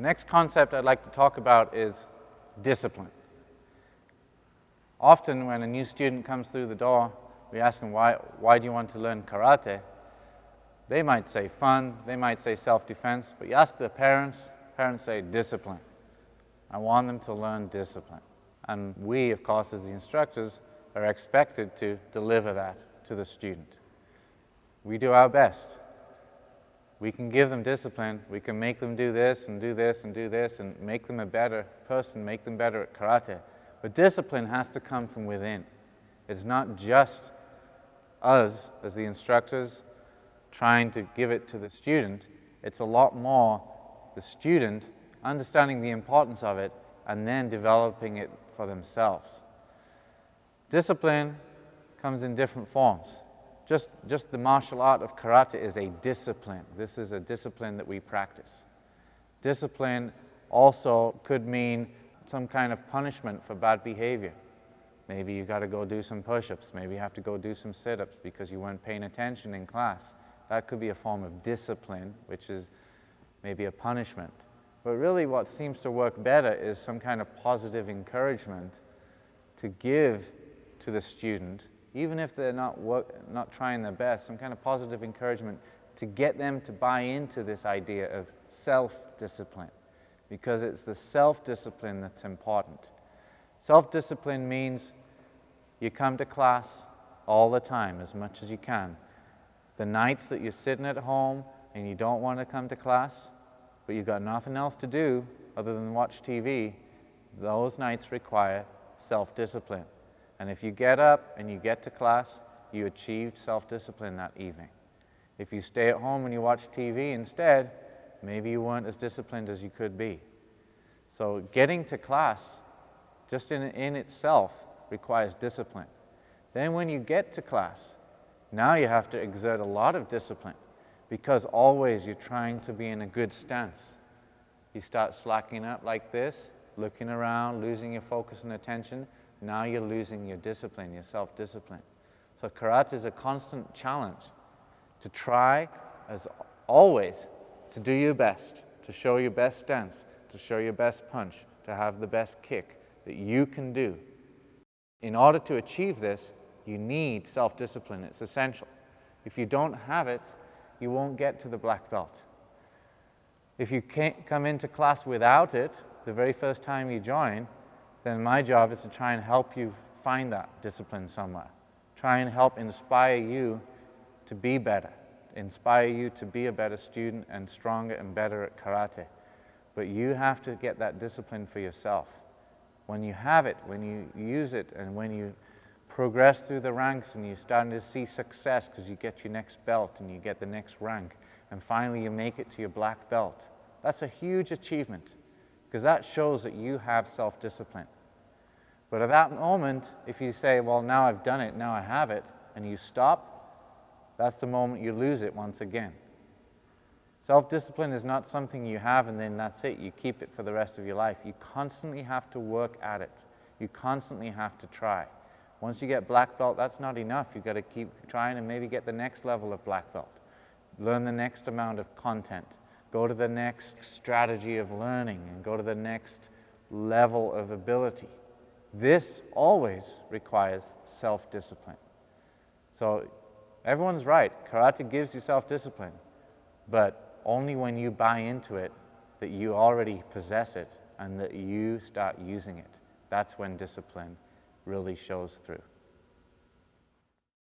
next concept I'd like to talk about is discipline. Often when a new student comes through the door, we ask them, why do you want to learn karate? They might say fun, they might say self-defense, but you ask the parents say discipline. I want them to learn discipline. And we, of course, as the instructors, are expected to deliver that to the student. We do our best. We can give them discipline, we can make them do this and do this and do this and make them a better person, make them better at karate. But discipline has to come from within. It's not just us as the instructors trying to give it to the student. It's a lot more the student understanding the importance of it and then developing it for themselves. Discipline comes in different forms. Just the martial art of karate is a discipline. This is a discipline that we practice. Discipline also could mean some kind of punishment for bad behavior. Maybe you got to go do some push-ups. Maybe you have to go do some sit-ups because you weren't paying attention in class. That could be a form of discipline, which is maybe a punishment. But really what seems to work better is some kind of positive encouragement to give to the student, even if they're not trying their best, some kind of positive encouragement to get them to buy into this idea of self-discipline, because it's the self-discipline that's important. Self-discipline means you come to class all the time, as much as you can. The nights that you're sitting at home and you don't want to come to class, but you've got nothing else to do other than watch TV, those nights require self-discipline. And if you get up and you get to class, you achieved self-discipline that evening. If you stay at home and you watch TV instead, maybe you weren't as disciplined as you could be. So getting to class, just in itself, requires discipline. Then when you get to class, now you have to exert a lot of discipline, because always you're trying to be in a good stance. You start slacking up like this, looking around, losing your focus and attention. Now you're losing your discipline, your self-discipline. So karate is a constant challenge to try, as always, to do your best, to show your best stance, to show your best punch, to have the best kick that you can do. In order to achieve this, you need self-discipline. It's essential. If you don't have it, you won't get to the black belt. If you can't come into class without it, the very first time you join, then my job is to try and help you find that discipline somewhere. Try and help inspire you to be better, inspire you to be a better student and stronger and better at karate. But you have to get that discipline for yourself. When you have it, when you use it, and when you progress through the ranks and you're starting to see success because you get your next belt and you get the next rank, and finally you make it to your black belt, that's a huge achievement, because that shows that you have self-discipline. But at that moment, if you say, well, now I've done it, now I have it, and you stop, that's the moment you lose it once again. Self-discipline is not something you have and then that's it, you keep it for the rest of your life. You constantly have to work at it. You constantly have to try. Once you get black belt, that's not enough. You've got to keep trying and maybe get the next level of black belt. Learn the next amount of content. Go to the next strategy of learning and go to the next level of ability. This always requires self-discipline. So everyone's right, karate gives you self-discipline, but only when you buy into it, that you already possess it and that you start using it. That's when discipline really shows through.